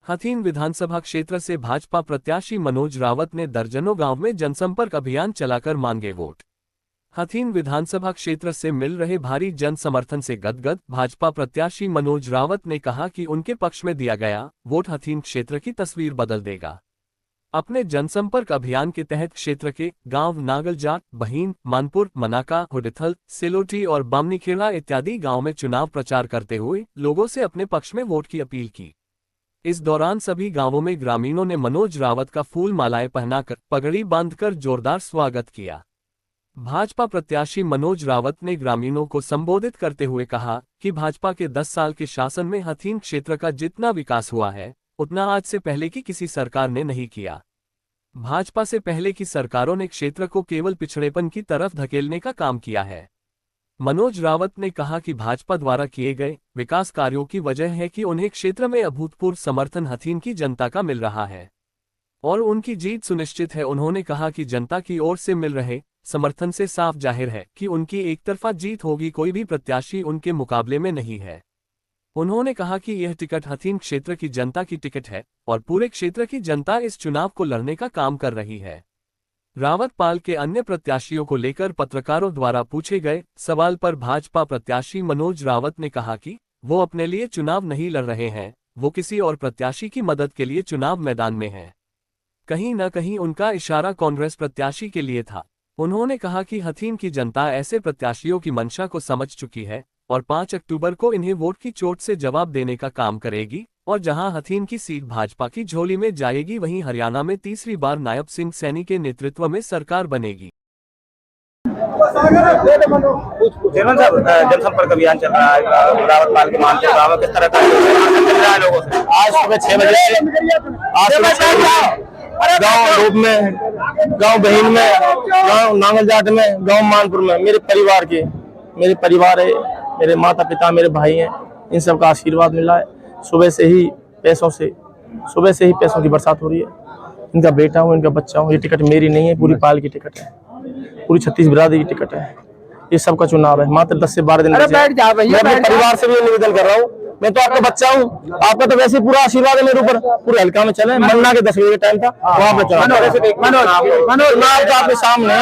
हथीन विधानसभा क्षेत्र से भाजपा प्रत्याशी मनोज रावत ने दर्जनों गांव में जनसंपर्क अभियान चलाकर मांगे वोट। हथीन विधानसभा क्षेत्र से मिल रहे भारी जन समर्थन से गदगद भाजपा प्रत्याशी मनोज रावत ने कहा कि उनके पक्ष में दिया गया वोट हथीन क्षेत्र की तस्वीर बदल देगा। अपने जनसंपर्क अभियान के तहत क्षेत्र के गांव नागलजाट, बहीन, मानपुर, मनाका, हुडिथल, सिलोटी और बामनीखेड़ा इत्यादि गांव में चुनाव प्रचार करते हुए लोगों से अपने पक्ष में वोट की अपील की। इस दौरान सभी गांवों में ग्रामीणों ने मनोज रावत का फूल मालाएं पहनाकर पगड़ी बांधकर जोरदार स्वागत किया। भाजपा प्रत्याशी मनोज रावत ने ग्रामीणों को संबोधित करते हुए कहा कि भाजपा के 10 साल के शासन में हथीन क्षेत्र का जितना विकास हुआ है उतना आज से पहले की किसी सरकार ने नहीं किया। भाजपा से पहले की सरकारों ने क्षेत्र को केवल पिछड़ेपन की तरफ धकेलने का काम किया है। मनोज रावत ने कहा कि भाजपा द्वारा किए गए विकास कार्यों की वजह है कि उन्हें क्षेत्र में अभूतपूर्व समर्थन हथीन की जनता का मिल रहा है और उनकी जीत सुनिश्चित है। उन्होंने कहा कि जनता की ओर से मिल रहे समर्थन से साफ जाहिर है कि उनकी एकतरफा जीत होगी, कोई भी प्रत्याशी उनके मुकाबले में नहीं है। उन्होंने कहा कि यह टिकट हथीन क्षेत्र की जनता की टिकट है और पूरे क्षेत्र की जनता इस चुनाव को लड़ने का काम कर रही है। रावत पाल के अन्य प्रत्याशियों को लेकर पत्रकारों द्वारा पूछे गए सवाल पर भाजपा प्रत्याशी मनोज रावत ने कहा कि वो अपने लिए चुनाव नहीं लड़ रहे हैं, वो किसी और प्रत्याशी की मदद के लिए चुनाव मैदान में हैं। कहीं न कहीं उनका इशारा कांग्रेस प्रत्याशी के लिए था। उन्होंने कहा कि हथीन की जनता ऐसे प्रत्याशियों की मंशा को समझ चुकी है और 5 अक्टूबर को इन्हें वोट की चोट से जवाब देने का काम करेगी और जहां हथीन की सीट भाजपा की झोली में जाएगी वहीं हरियाणा में तीसरी बार नायब सिंह सैनी के नेतृत्व में सरकार बनेगी। जनसंपर्क अभियान चल रहा है रावत पाल के मान से रावत किस तरह का मिल रहा है लोगों से? आज सुबह 6 बजे गांव रूप में, गांव बहीन में, गांव नांगलजाट में, गांव मानपुर में मेरे परिवार है, मेरे माता पिता, मेरे भाई हैं, इन सब का आशीर्वाद मिला है। सुबह से ही पैसों की बरसात हो रही है। इनका बेटा हूँ, इनका बच्चा हूँ। ये टिकट मेरी नहीं है, पूरी पाल की टिकट है, पूरी 36 बिरादरी की टिकट है। ये सबका चुनाव है। मात्र 10 से 12 दिन बचे। मैं अपने परिवार से भी निवेदन कर रहा हूँ, मैं तो आपका बच्चा हूँ, आपका तो वैसे पूरा आशीर्वाद है मेरे ऊपर। पूरे हल्का में चले, मन्ना के 10 बजे टाइम था वहाँ पे चुनाव आपके सामने।